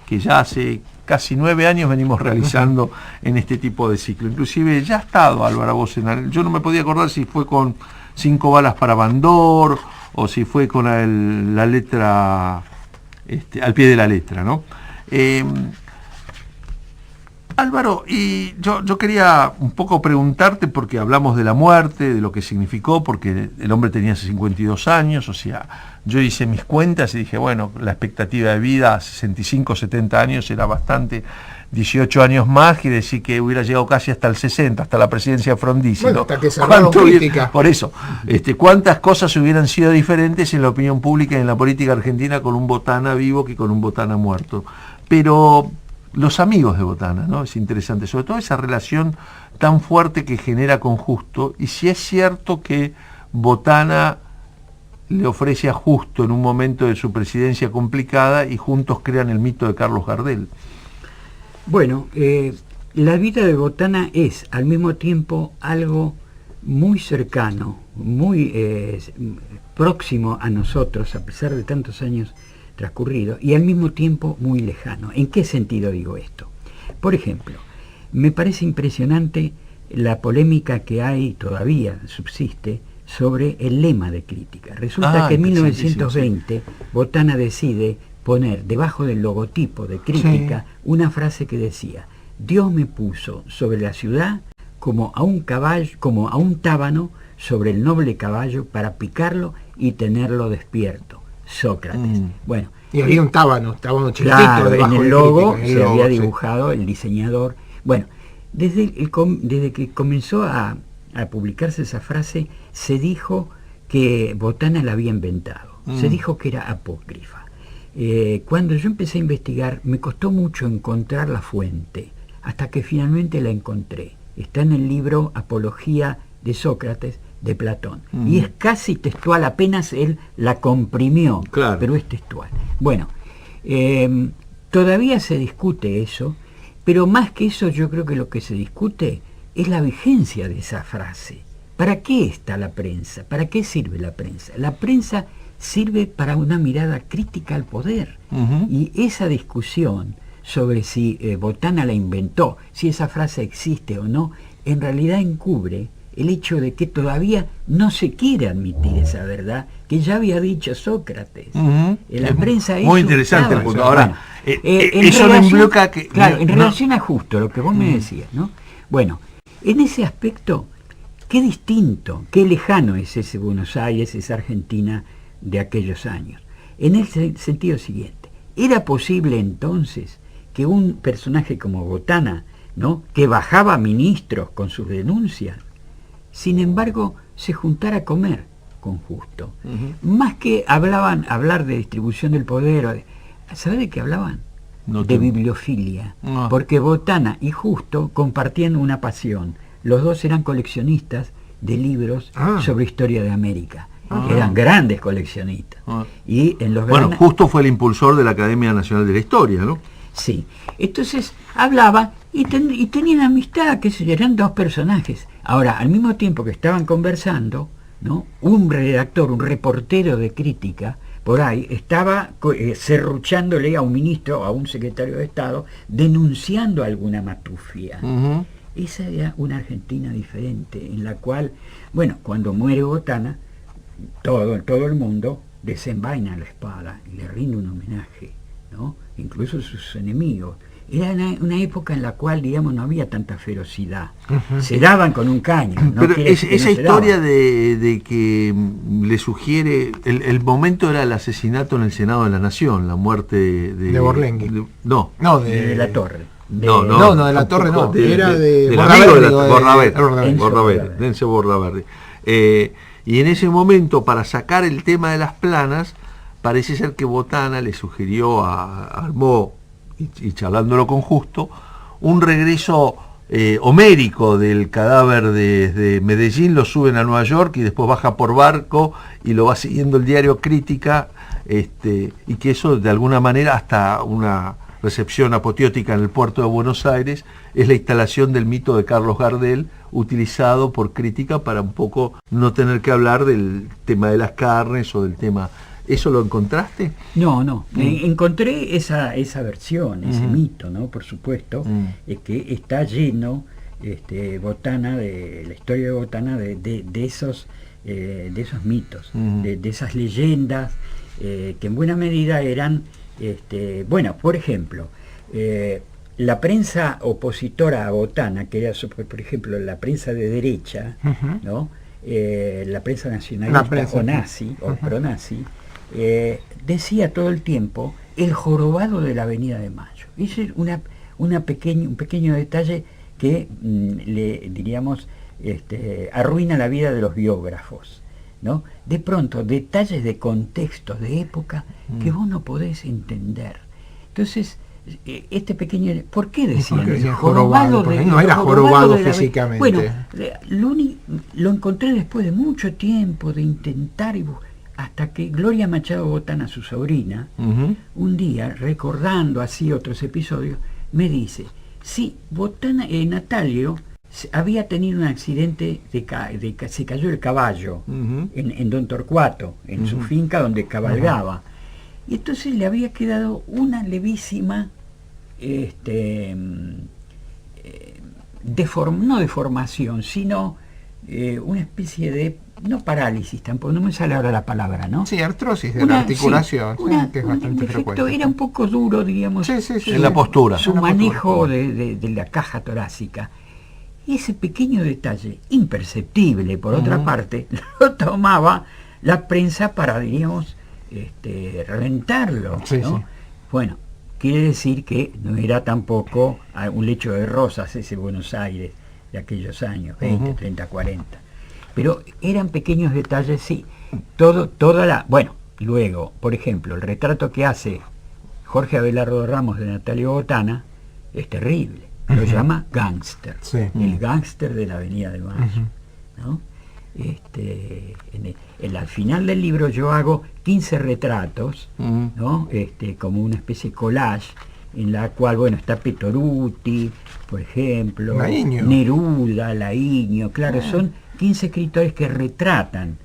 que ya hace casi 9 años venimos realizando en este tipo de ciclo. Inclusive ya ha estado Álvaro Bosch yo no me podía acordar si fue con 5 balas para Bandor o si fue con la letra, al pie de la letra, ¿no? Álvaro, y yo quería un poco preguntarte, porque hablamos de la muerte, de lo que significó, porque el hombre tenía 52 años, o sea, yo hice mis cuentas y dije, bueno, la expectativa de vida a 65, 70 años era bastante, 18 años más, quiere decir que hubiera llegado casi hasta el 60, hasta la presidencia de Frondizi. Bueno, ¿no? hasta que cerraron Crítica. Por eso, cuántas cosas hubieran sido diferentes en la opinión pública y en la política argentina con un Botana vivo que con un Botana muerto. Pero los amigos de Botana, ¿no? Es interesante, sobre todo esa relación tan fuerte que genera con Justo, y si es cierto que Botana le ofrece a Justo en un momento de su presidencia complicada y juntos crean el mito de Carlos Gardel. Bueno, la vida de Botana es al mismo tiempo algo muy cercano, muy próximo a nosotros, a pesar de tantos años transcurrido, y al mismo tiempo muy lejano. ¿En qué sentido digo esto? Por ejemplo, me parece impresionante la polémica que hay, todavía subsiste, sobre el lema de Crítica. Resulta que en 1920 sí. Botana decide poner debajo del logotipo de Crítica una frase que decía: Dios me puso sobre la ciudad como a un caballo, como a un tábano sobre el noble caballo para picarlo y tenerlo despierto. Sócrates. Bueno, y había un tábano chiquitito, claro, en el logo Crítica, se había dibujado el diseñador. Bueno, desde que comenzó a publicarse esa frase, se dijo que Botana la había inventado. Se dijo que era apócrifa. Cuando yo empecé a investigar, me costó mucho encontrar la fuente, hasta que finalmente la encontré. Está en el libro Apología de Sócrates, de Platón. Y es casi textual, apenas él la comprimió, claro, pero es textual. Bueno, todavía se discute eso, pero más que eso yo creo que lo que se discute es la vigencia de esa frase. ¿Para qué está la prensa? ¿Para qué sirve la prensa? La prensa sirve para una mirada crítica al poder. Y esa discusión sobre si Botana la inventó, si esa frase existe o no, en realidad encubre el hecho de que todavía no se quiere admitir esa verdad que ya había dicho Sócrates. La prensa muy interesante el punto. Ahora, eso no implica que... Claro, en relación a justo lo que vos me decías, ¿no? Bueno, en ese aspecto, qué distinto, qué lejano es ese Buenos Aires, esa Argentina de aquellos años. En el sentido siguiente, ¿era posible entonces que un personaje como Botana, ¿no?, que bajaba ministros con sus denuncias, sin embargo se juntara a comer con Justo? Más que hablar de distribución del poder, ¿sabe de qué hablaban? De bibliofilia, porque Botana y Justo compartían una pasión. Los dos eran coleccionistas de libros sobre historia de América. Eran grandes coleccionistas. Y en los Justo fue el impulsor de la Academia Nacional de la Historia, ¿no? Sí. Entonces hablaban y tenían amistad, que eran dos personajes. Ahora, al mismo tiempo que estaban conversando, ¿no?, un redactor, un reportero de crítica, por ahí estaba serruchándole a un ministro, a un secretario de Estado, denunciando alguna matufia. Esa era una Argentina diferente, en la cual, bueno, cuando muere Botana, todo el mundo desenvaina la espada y le rinde un homenaje, ¿no? Incluso sus enemigos. Era una época en la cual, digamos, no había tanta ferocidad. Se daban con un caño. Pero esa historia de que le sugiere... El momento era el asesinato en el Senado de la Nación, la muerte de Borlenghi. De la Torre. No, de la Torre no. Era de Bordaberry. Y en ese momento, para sacar el tema de las planas, parece ser que Botana le sugirió armó, y charlándolo con Justo, un regreso homérico del cadáver de Medellín, lo suben a Nueva York y después baja por barco y lo va siguiendo el diario Crítica, y que eso de alguna manera, hasta una recepción apoteótica en el puerto de Buenos Aires, es la instalación del mito de Carlos Gardel, utilizado por Crítica para un poco no tener que hablar del tema de las carnes o del tema... ¿Eso lo encontraste? No. Encontré esa versión, ese mito, ¿no? Por supuesto, que está lleno, Botana, de la historia de Botana, de esos mitos, de esas leyendas, que en buena medida eran, bueno, por ejemplo, la prensa opositora a Botana, que era, por ejemplo, la prensa de derecha, ¿no?, la prensa nacionalista o nazi, o pro-nazi, decía todo el tiempo el jorobado de la Avenida de Mayo. Ese es un pequeño detalle que diríamos, arruina la vida de los biógrafos, ¿no? De pronto, detalles de contextos de época que vos no podés entender. Entonces, este pequeño... ¿Por qué decían jorobado? No era jorobado físicamente. Bueno, lo encontré después de mucho tiempo de intentar y hasta que Gloria Machado Botana, su sobrina, un día, recordando así otros episodios, me dice, sí, Botana, Natalio había tenido un accidente, se cayó el caballo en Don Torcuato, en su finca donde cabalgaba. Y entonces le había quedado una levísima, no deformación, sino una especie de, no parálisis tampoco, no me sale ahora la palabra, ¿no? Sí, artrosis de la articulación, que es bastante frecuente. Era un poco duro, digamos, en la postura. Su manejo de la caja torácica. Y ese pequeño detalle, imperceptible por otra parte, lo tomaba la prensa para, diríamos, reventarlo, ¿no? Bueno, quiere decir que no era tampoco un lecho de rosas ese Buenos Aires de aquellos años, 20, 30, 40. Pero eran pequeños detalles, sí. Bueno, luego, por ejemplo, el retrato que hace Jorge Abelardo Ramos de Natalio Botana es terrible. Lo llama gángster, el gángster de la Avenida de Mayo, ¿no? Al final del libro yo hago 15 retratos, ¿no? Como una especie de collage en la cual, bueno, está Petoruti, por ejemplo, Laíño. Neruda, Laíño, claro, son 15 escritores que retratan.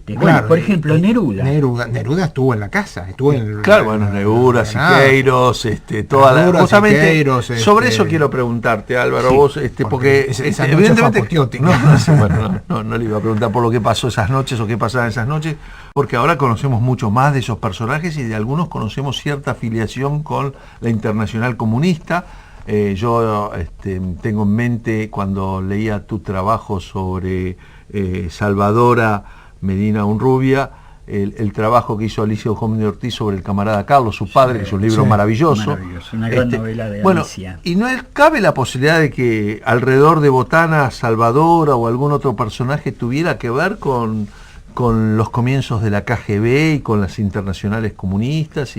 Claro, bueno, por ejemplo, Neruda estuvo en la casa, estuvo en Claro, bueno, Neruda, Siqueiros, toda la... Neruda, Justamente, Siqueiros, sobre eso quiero preguntarte, Álvaro, sí, vos, porque esa noche evidentemente... fue apoteótica. No le iba a preguntar por lo que pasó esas noches o qué pasaba esas noches, porque ahora conocemos mucho más de esos personajes y de algunos conocemos cierta afiliación con la Internacional Comunista. Yo tengo en mente, cuando leía tu trabajo sobre Salvadora Medina Unrubia, el trabajo que hizo Alicia Eugenia Ortiz sobre el camarada Carlos, su padre, que es un libro maravilloso. Una gran novela de Alicia. Y no cabe la posibilidad de que alrededor de Botana, Salvadora o algún otro personaje tuviera que ver con los comienzos de la KGB y con las internacionales comunistas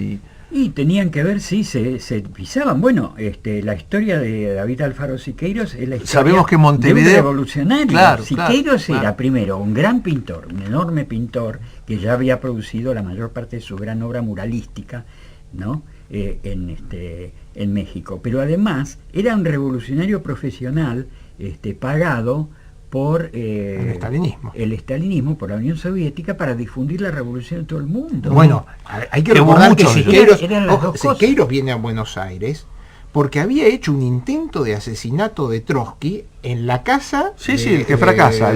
y tenían que ver, sí, se pisaban. Bueno, la historia de David Alfaro Siqueiros es la historia. Sabemos que Montevideo, de un revolucionario. Claro, Siqueiros era primero un gran pintor, un enorme pintor, que ya había producido la mayor parte de su gran obra muralística, ¿no? En México. Pero además era un revolucionario profesional, pagado por el estalinismo, por la Unión Soviética, para difundir la revolución en todo el mundo. Bueno, hay que recordar que Siqueiros viene a Buenos Aires porque había hecho un intento de asesinato de Trotsky en la casa. El que fracasa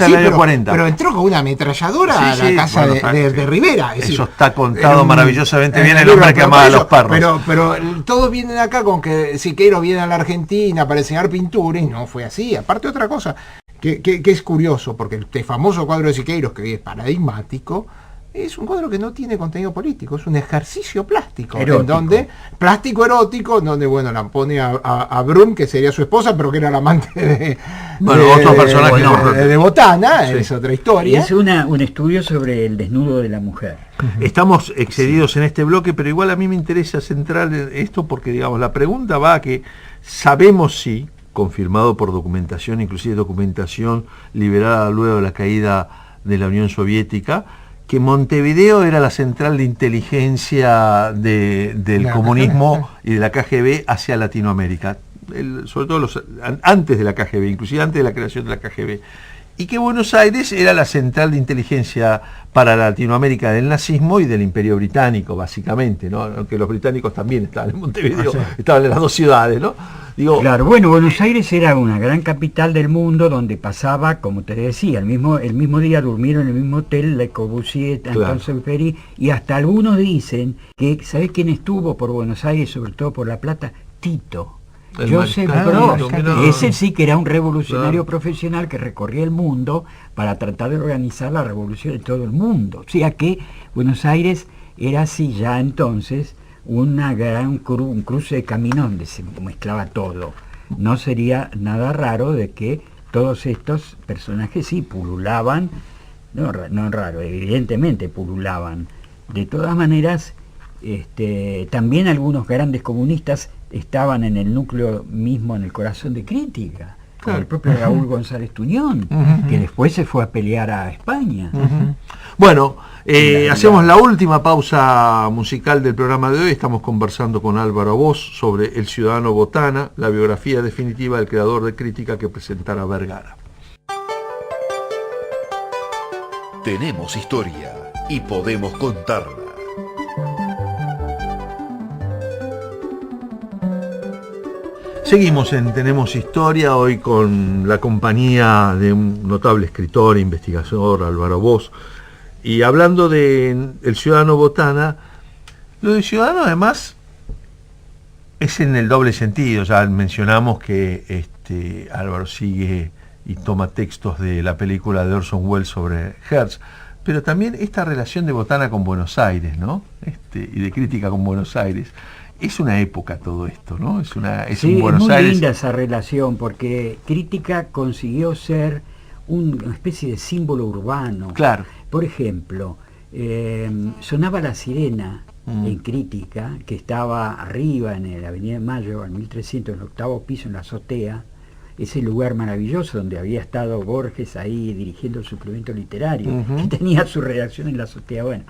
en el año 40. Pero entró con una ametralladora a la casa de Rivera. Eso está contado maravillosamente bien, el hombre que amaba a los perros. Pero todos vienen acá con que Siqueiros viene a la Argentina para enseñar pintura, y no fue así. Aparte, otra cosa que es curioso, porque este famoso cuadro de Siqueiros, que es paradigmático, es un cuadro que no tiene contenido político, es un ejercicio plástico, plástico erótico, donde la pone a Brum, que sería su esposa, pero que era la amante otro personaje de Botana, es otra historia. Es un estudio sobre el desnudo de la mujer. Estamos excedidos en este bloque, pero igual a mí me interesa centrar esto porque, digamos, la pregunta va a que sabemos si, confirmado por documentación, inclusive documentación liberada luego de la caída de la Unión Soviética, que Montevideo era la central de inteligencia del comunismo y de la KGB hacia Latinoamérica, sobre todo antes de la KGB, inclusive antes de la creación de la KGB, y que Buenos Aires era la central de inteligencia para Latinoamérica del nazismo y del Imperio Británico, básicamente, ¿no? Aunque los británicos también estaban en Montevideo, estaban en las dos ciudades, ¿no? Claro, Buenos Aires era una gran capital del mundo donde pasaba, como te decía, el mismo día durmieron en el mismo hotel Le Corbusier, Antoine Saint-Exupéry, y hasta algunos dicen que, ¿sabés quién estuvo por Buenos Aires, sobre todo por La Plata? Tito. Joseph Broz, ese sí que era un revolucionario profesional que recorría el mundo para tratar de organizar la revolución de todo el mundo. O sea que Buenos Aires era así ya entonces un cruce de camino donde se mezclaba todo. No sería nada raro de que todos estos personajes sí pululaban, no raro, evidentemente pululaban. De todas maneras, también algunos grandes comunistas estaban en el núcleo mismo, en el corazón de Crítica, como el propio Raúl González Tuñón, que después se fue a pelear a España. Bueno, hacemos la última pausa musical del programa de hoy. Estamos conversando con Álvaro Bosch sobre El ciudadano Botana, la biografía definitiva del creador de Crítica que presentara Vergara. Tenemos historia y podemos contarla. Seguimos en Tenemos Historia, hoy con la compañía de un notable escritor e investigador, Álvaro Bosch, y hablando de El ciudadano Botana. Lo de ciudadano además es en el doble sentido. Ya mencionamos que Álvaro sigue y toma textos de la película de Orson Welles sobre Hertz, pero también esta relación de Botana con Buenos Aires, ¿no? Y de Crítica con Buenos Aires. Es una época todo esto, ¿no? Es un Buenos muy Aires. Linda esa relación, porque Crítica consiguió ser una especie de símbolo urbano. Claro. Por ejemplo, sonaba la sirena en Crítica, que estaba arriba en la Avenida de Mayo, al 1300, en el 8º piso, en la azotea, ese lugar maravilloso donde había estado Borges ahí dirigiendo el suplemento literario, que tenía su redacción en la azotea. Bueno,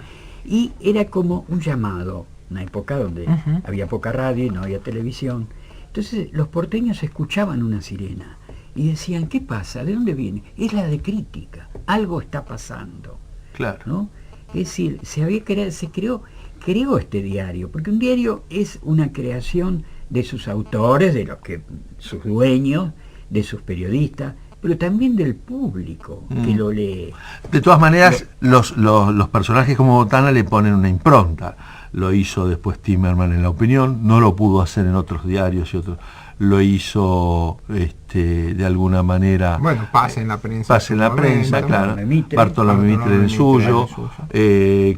y era como un llamado una época donde había poca radio y no había televisión. Entonces los porteños escuchaban una sirena y decían, ¿qué pasa? ¿De dónde viene? Es la de Crítica, algo está pasando. Claro. ¿No? Es decir, se creó este diario, porque un diario es una creación de sus autores, sus dueños, de sus periodistas, pero también del público que lo lee. De todas maneras, los personajes como Botana le ponen una impronta. Lo hizo después Timerman en La Opinión, no lo pudo hacer en otros diarios y otros. Lo hizo de alguna manera. Bueno, Paz en la prensa. Paz en la prensa, claro. Bartolomé Mitre en el suyo.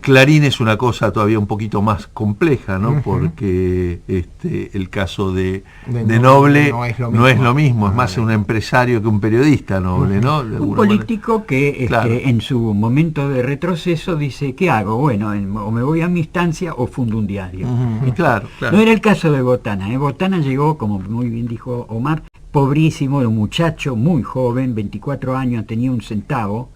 Clarín es una cosa todavía un poquito más compleja, ¿no? Porque el caso de Noble no es lo mismo, es más un empresario que un periodista Noble, ¿no? Un político manera. Que claro. En su momento de retroceso dice, ¿qué hago? Bueno, o me voy a mi instancia o fundo un diario. Claro. No era el caso de Botana. Botana llegó, como muy bien dijo Omar, pobrísimo, era un muchacho muy joven, 24 años, tenía un centavo,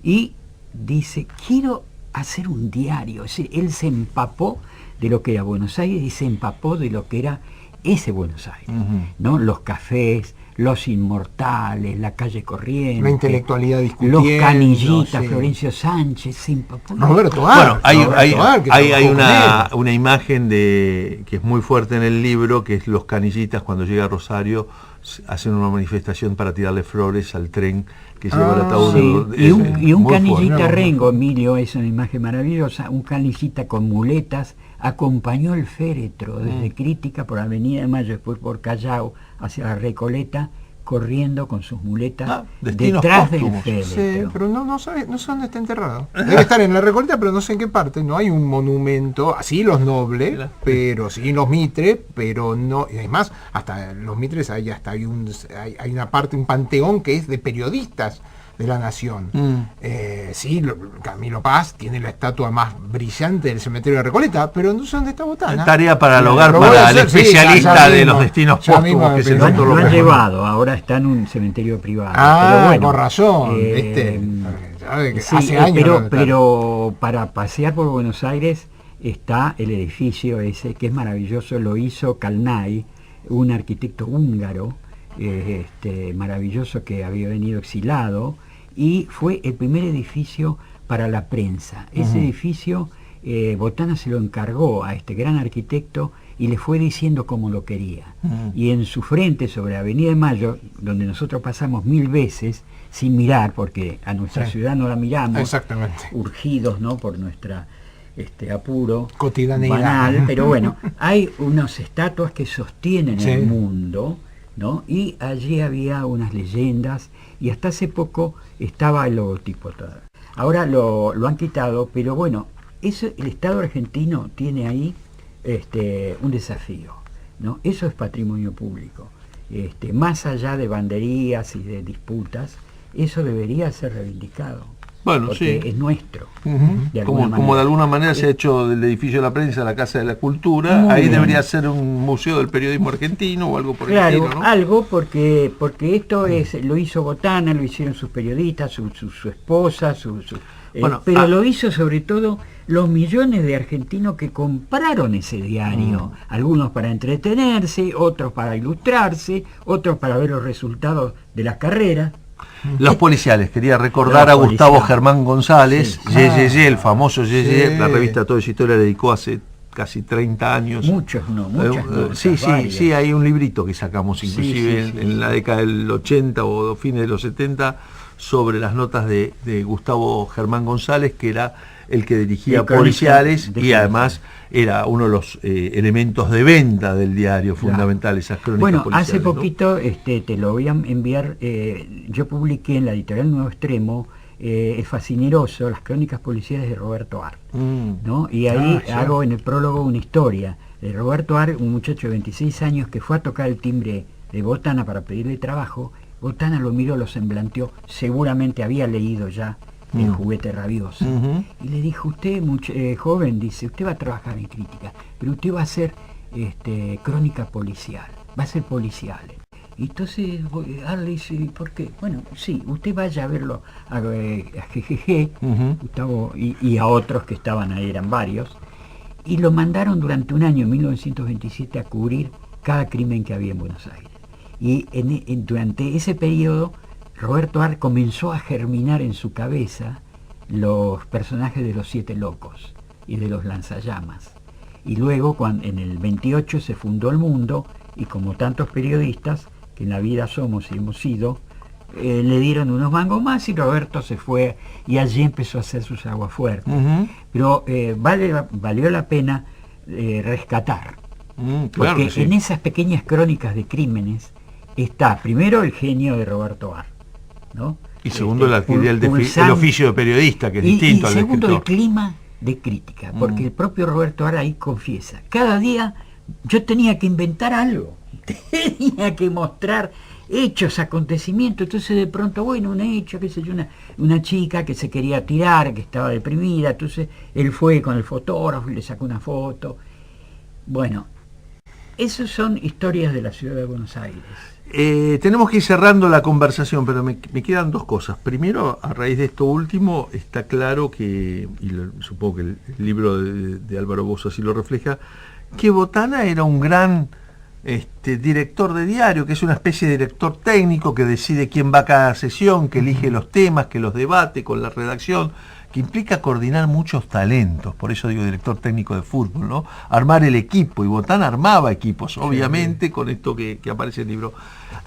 y dice, quiero hacer un diario. Es decir, él se empapó de lo que era Buenos Aires y se empapó de lo que era ese Buenos Aires, ¿no? Los cafés, los inmortales, la calle Corriente, la intelectualidad discutiendo, los Canillitas, sí. Florencio Sánchez, se empapó. Roberto Ar, bueno, hay una imagen que es muy fuerte en el libro, que es los Canillitas cuando llega a Rosario, hacen una manifestación para tirarle flores al tren que lleva el ataúd. Sí. Y un Canillita fuerte. Rengo, Emilio, es una imagen maravillosa, un Canillita con muletas, acompañó el féretro desde Crítica por Avenida de Mayo, después por Callao, hacia la Recoleta, corriendo con sus muletas detrás del féretro. Sí, pero no sé dónde está enterrado. Debe estar en la Recoleta, pero no sé en qué parte. No hay un monumento, así los Nobles, pero sí los Mitre, pero no. Es más, hasta los Mitres hay una parte, un panteón que es de periodistas de la Nación. Sí, Camilo Paz tiene la estatua más brillante del cementerio de Recoleta, pero no sé dónde está Botana. Tarea para el hogar para el especialista de los destinos póstumos, que es el doctor Lo López. han llevado, ahora está en un cementerio privado. Pero bueno, con razón. Sí, hace años. Pero para pasear por Buenos Aires está el edificio ese, que es maravilloso, lo hizo Kalnay, un arquitecto húngaro, maravilloso, que había venido exilado, y fue el primer edificio para la prensa. Ese edificio Botana se lo encargó a este gran arquitecto y le fue diciendo cómo lo quería. Y en su frente, sobre Avenida de Mayo, donde nosotros pasamos 1000 veces sin mirar, porque a nuestra ciudad no la miramos, exactamente, urgidos, ¿no?, por nuestra apuro cotidianidad banal, pero bueno, hay unas estatuas que sostienen el mundo, ¿no? Y allí había unas leyendas, y hasta hace poco estaba el logotipo todo. Ahora lo han quitado, pero bueno, el Estado argentino tiene ahí un desafío, ¿no? Eso es patrimonio público. Más allá de banderías y de disputas, eso debería ser reivindicado. Bueno, porque sí, es nuestro. Como de alguna manera se ha hecho del edificio de la prensa la Casa de la Cultura, ahí debería ser un museo del periodismo argentino o algo por el estilo, ¿no? Algo, porque esto lo hizo Botana, lo hicieron sus periodistas, su esposa, pero lo hizo sobre todo los millones de argentinos que compraron ese diario, algunos para entretenerse, otros para ilustrarse, otros para ver los resultados de las carreras. Los policiales, quería recordar a Gustavo Germán González, el famoso Yeye, la revista Todo es Historia le dedicó hace casi 30 años. Muchas notas, sí, hay un librito que sacamos inclusive en la década del 80 o fines de los 70 sobre las notas de Gustavo Germán González, que era el que dirigía Policiales y además era uno de los elementos de venta del diario fundamental, esas crónicas policiales. Hace poquito, te lo voy a enviar, yo publiqué en la editorial Nuevo Extremo El Fascineroso, las crónicas policiales de Roberto Ar, ¿no? Y ahí hago en el prólogo una historia de Roberto Ar, un muchacho de 26 años que fue a tocar el timbre de Botana para pedirle trabajo. Botana lo miró, lo semblanteó, seguramente había leído ya El juguete rabioso, y le dijo, usted, joven, dice, usted va a trabajar en Crítica, pero usted va a hacer crónica policial, va a ser policiales. Y entonces le dice, ¿por qué? Bueno, sí, usted vaya a verlo a GGG, Gustavo, y a otros que estaban ahí, eran varios, y lo mandaron durante un año, en 1927, a cubrir cada crimen que había en Buenos Aires. Y durante ese periodo, Roberto Arlt comenzó a germinar en su cabeza los personajes de los 7 locos y de los lanzallamas. Y luego, en el 28, se fundó El Mundo, y como tantos periodistas, que en la vida somos y hemos sido, le dieron unos mangos más y Roberto se fue y allí empezó a hacer sus aguas fuertes. Pero valió la pena rescatar, claro porque sí. en esas pequeñas crónicas de crímenes está primero el genio de Roberto Arlt, ¿no? Y segundo, el oficio de periodista, que es distinto al de segundo, escritor. el clima de crítica, porque el propio Roberto Arlt ahí confiesa, cada día yo tenía que inventar algo, tenía que mostrar hechos, acontecimientos. Entonces de pronto, bueno, un hecho, qué sé yo, una chica que se quería tirar, que estaba deprimida, entonces él fue con el fotógrafo y le sacó una foto. Bueno, esas son historias de la ciudad de Buenos Aires. Tenemos que ir cerrando la conversación, pero me quedan 2 cosas. Primero, a raíz de esto último, está claro que, y supongo que el libro de Álvaro Bozo así lo refleja, que Botana era un gran director de diario, que es una especie de director técnico que decide quién va a cada sesión, que elige los temas, que los debate con la redacción, que implica coordinar muchos talentos, por eso digo director técnico de fútbol, ¿no? Armar el equipo, y Botana armaba equipos, obviamente, sí, con esto que aparece en el libro.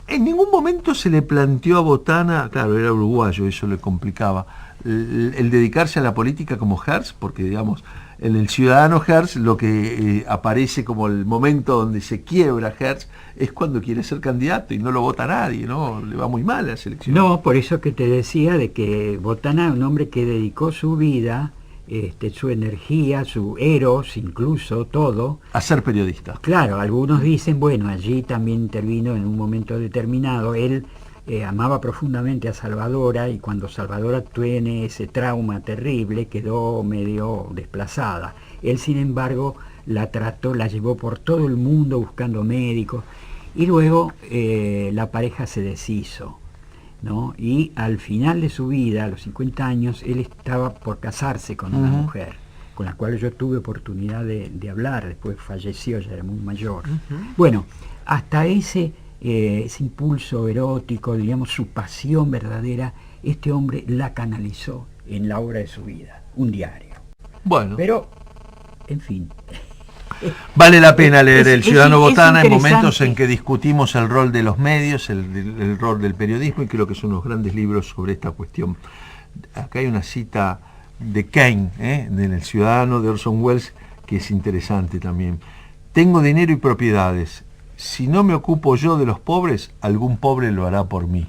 En ningún momento se le planteó a Botana, claro, era uruguayo, eso le complicaba, el dedicarse a la política como Hearst, porque digamos, en el Ciudadano Hearst lo que aparece como el momento donde se quiebra Hearst es cuando quiere ser candidato y no lo vota nadie, ¿no? Le va muy mal a la selección. No, por eso que te decía de que Botana, un hombre que dedicó su vida, su energía, su eros, incluso todo, a ser periodista. Claro, algunos dicen, bueno, allí también intervino en un momento determinado. Él amaba profundamente a Salvadora, y cuando Salvadora tiene ese trauma terrible quedó medio desplazada. Él, sin embargo, la trató, la llevó por todo el mundo buscando médicos, y luego la pareja se deshizo, ¿no? Y al final de su vida, a los 50 años, él estaba por casarse con una mujer, con la cual yo tuve oportunidad de hablar. Después falleció, ya era muy mayor. Bueno, hasta ese impulso erótico, digamos, su pasión verdadera, este hombre la canalizó en la obra de su vida, un diario. Bueno. Pero, en fin. Vale la pena leer El Ciudadano Botana en momentos en que discutimos el rol de los medios, el rol del periodismo, y creo que son unos grandes libros sobre esta cuestión. Acá hay una cita de Kane, en El Ciudadano, de Orson Welles, que es interesante también. Tengo dinero y propiedades. Si no me ocupo yo de los pobres, algún pobre lo hará por mí.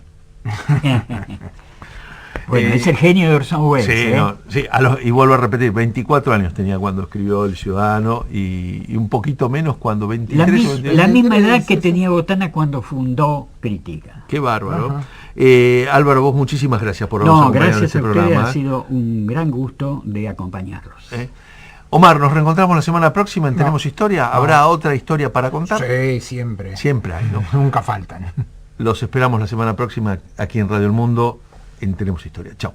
Bueno, es el genio de Orson Welles. Sí, no, sí, y vuelvo a repetir, 24 años tenía cuando escribió El Ciudadano, y un poquito menos cuando 23 la misma edad que tenía Botana cuando fundó Crítica. Qué bárbaro. Álvaro, vos muchísimas gracias por habernos acompañado en este programa. Gracias a ustedes, ha sido un gran gusto de acompañarlos. Omar, nos reencontramos la semana próxima en Tenemos Historia. ¿Habrá otra historia para contar? Sí, siempre. Siempre hay, ¿no? Nunca faltan. Los esperamos la semana próxima aquí en Radio El Mundo en Tenemos Historia. Chao.